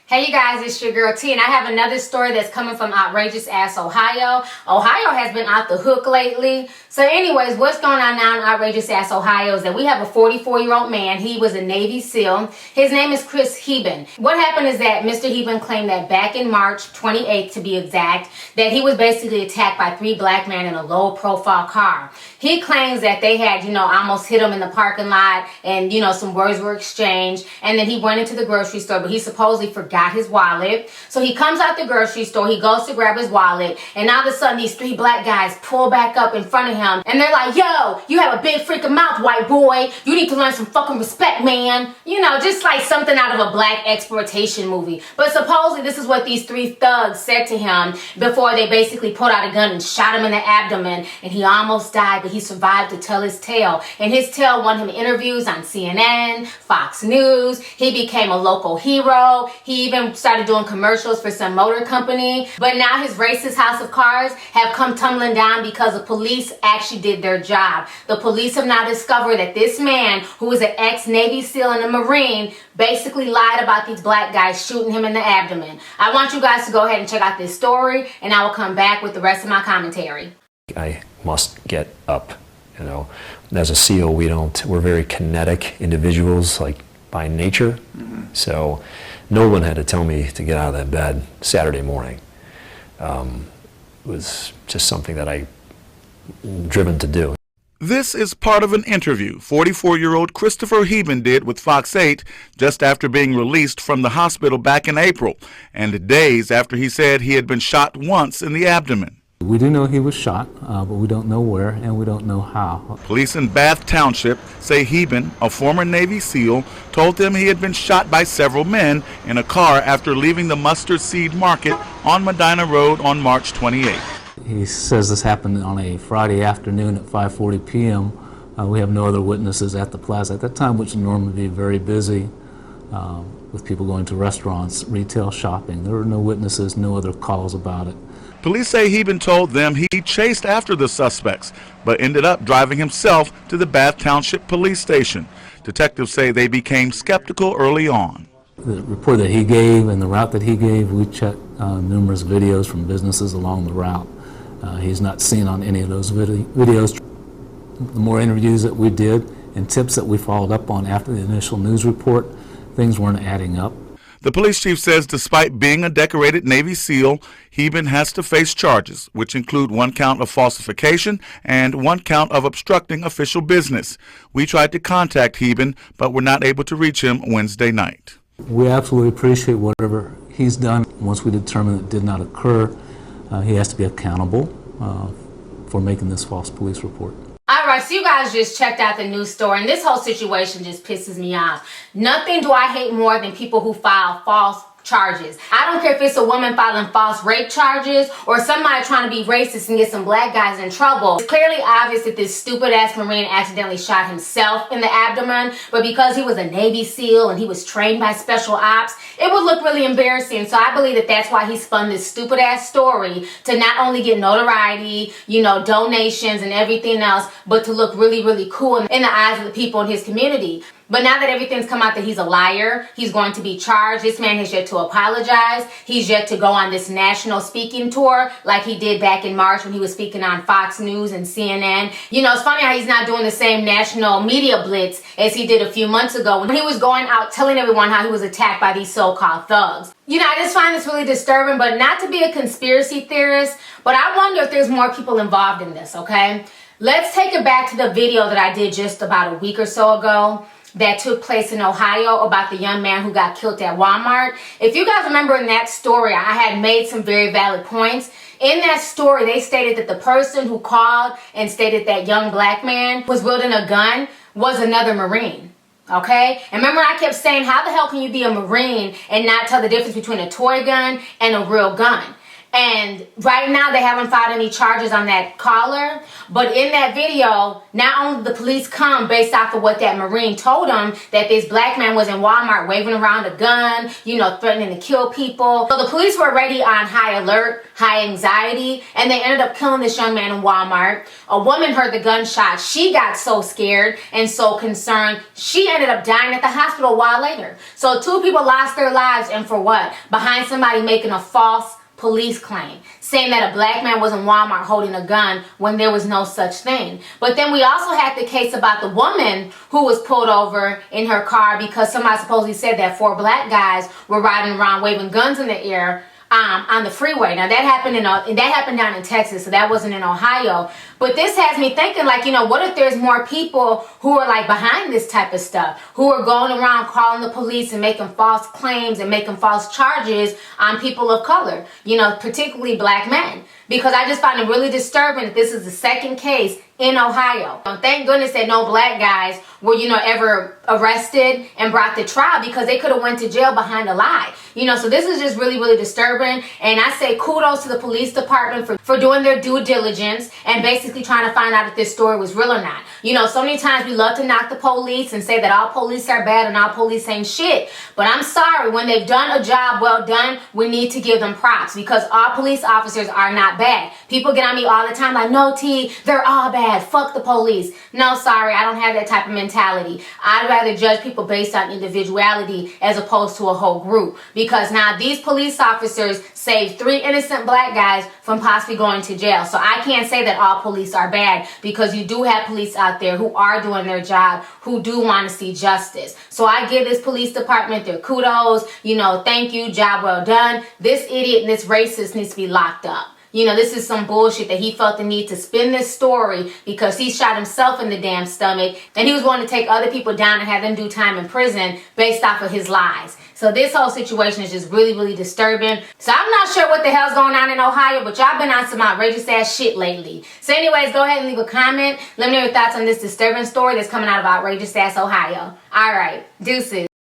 Hey you guys, it's your girl T, and I have another story that's coming from Outrageous Ass Ohio. Ohio has been out the hook lately. So anyways, what's going on now in Outrageous Ass Ohio is that we have a 44-year-old man. He was a Navy SEAL. His name is Heben. What happened is that Mr. Heben claimed that back in March 28th, to be exact, that he was basically attacked by 3 black men in a low-profile car. He claims that they had, almost hit him in the parking lot, and, some words were exchanged, and then he went into the grocery store, but he supposedly forgot his wallet. So he comes out the grocery store, he goes to grab his wallet, and all of a sudden these 3 black guys pull back up in front of him, and they're like, yo, you have a big freaking mouth, white boy. You need to learn some fucking respect, man. Just like something out of a black exploitation movie. But supposedly this is what these 3 thugs said to him before they basically pulled out a gun and shot him in the abdomen, and he almost died, but he survived to tell his tale. And his tale won him interviews on CNN, Fox News. He became a local hero. He even started doing commercials for some motor company. But now his racist house of cards have come tumbling down because the police actually did their job. The police have now discovered that this man, who was an ex-Navy SEAL and a Marine, basically lied about these black guys shooting him in the abdomen. I want you guys to go ahead and check out this story, and I will come back with the rest of my commentary. I must get up, As a SEAL, we're very kinetic individuals, like by nature. So no one had to tell me to get out of that bed Saturday morning. It was just something that I'm driven to do. This is part of an interview 44-year-old Christopher Heben did with Fox 8 just after being released from the hospital back in April, and days after he said he had been shot once in the abdomen. We do know he was shot, but we don't know where and we don't know how. Police in Bath Township say Heben, a former Navy SEAL, told them he had been shot by several men in a car after leaving the Mustard Seed Market on Medina Road on March 28th. He says this happened on a Friday afternoon at 5:40 p.m. We have no other witnesses at the plaza at that time, which would normally be very busy with people going to restaurants, retail shopping. There were no witnesses, no other calls about it. Police say Heben told them he chased after the suspects, but ended up driving himself to the Bath Township police station. Detectives say they became skeptical early on. The report that he gave and the route that he gave, we checked numerous videos from businesses along the route. He's not seen on any of those videos. The more interviews that we did and tips that we followed up on after the initial news report, things weren't adding up. The police chief says despite being a decorated Navy SEAL, Heben has to face charges, which include 1 count of falsification and 1 count of obstructing official business. We tried to contact Heben, but were not able to reach him Wednesday night. We absolutely appreciate whatever he's done. Once we determine it did not occur, he has to be accountable for making this false police report. Alright, so you guys just checked out the news story, and this whole situation just pisses me off. Nothing do I hate more than people who file false charges. I don't care if it's a woman filing false rape charges or somebody trying to be racist and get some black guys in trouble. It's clearly obvious that this stupid ass Marine accidentally shot himself in the abdomen, but because he was a Navy SEAL and he was trained by special ops, it would look really embarrassing. So I believe that that's why he spun this stupid ass story, to not only get notoriety, donations and everything else, but to look really, really cool in the eyes of the people in his community. But now that everything's come out that he's a liar, he's going to be charged. This man has yet to apologize. He's yet to go on this national speaking tour like he did back in March when he was speaking on Fox News and CNN. It's funny how he's not doing the same national media blitz as he did a few months ago when he was going out telling everyone how he was attacked by these so-called thugs. I just find this really disturbing, but not to be a conspiracy theorist, but I wonder if there's more people involved in this, okay? Let's take it back to the video that I did just about a week or so ago that took place in Ohio about the young man who got killed at Walmart. If you guys remember in that story, I had made some very valid points. In that story, they stated that the person who called and stated that young black man was wielding a gun was another Marine. Okay? And remember I kept saying, how the hell can you be a Marine and not tell the difference between a toy gun and a real gun? And right now they haven't filed any charges on that caller. But in that video, not only the police come based off of what that Marine told them, that this black man was in Walmart waving around a gun, you know, threatening to kill people. So the police were already on high alert, high anxiety, and they ended up killing this young man in Walmart. A woman heard the gunshot. She got so scared and so concerned, she ended up dying at the hospital a while later. So 2 people lost their lives, and for what? Behind somebody making a false police claim, saying that a black man was in Walmart holding a gun when there was no such thing. But then we also had the case about the woman who was pulled over in her car because somebody supposedly said that 4 black guys were riding around waving guns in the air on the freeway. Now that happened down in Texas, so that wasn't in Ohio. But this has me thinking, like, you know, what if there's more people who are like behind this type of stuff, who are going around calling the police and making false claims and making false charges on people of color, you know, particularly black men? Because I just find it really disturbing that this is the 2nd case in Ohio. Thank goodness that no black guys were, you know, ever arrested and brought to trial, because they could have went to jail behind a lie. You know, so this is just really, really disturbing. And I say kudos to the police department for doing their due diligence and basically trying to find out if this story was real or not. You know, so many times we love to knock the police and say that all police are bad and all police ain't shit. But I'm sorry, when they've done a job well done, we need to give them props, because all police officers are not bad. People get on me all the time like, no, T, they're all bad. Fuck the police. No, sorry, I don't have that type of mentality. I'd rather judge people based on individuality as opposed to a whole group. Because now these police officers saved 3 innocent black guys from possibly going to jail. So I can't say that all police are bad, because you do have police out there who are doing their job, who do want to see justice. So I give this police department their kudos. You know, thank you, job well done. This idiot and this racist needs to be locked up. You know, this is some bullshit that he felt the need to spin this story because he shot himself in the damn stomach, and he was going to take other people down and have them do time in prison based off of his lies. So this whole situation is just really, really disturbing. So I'm not sure what the hell's going on in Ohio, but y'all been on some outrageous ass shit lately. So anyways, go ahead and leave a comment. Let me know your thoughts on this disturbing story that's coming out of outrageous ass Ohio. All right, deuces.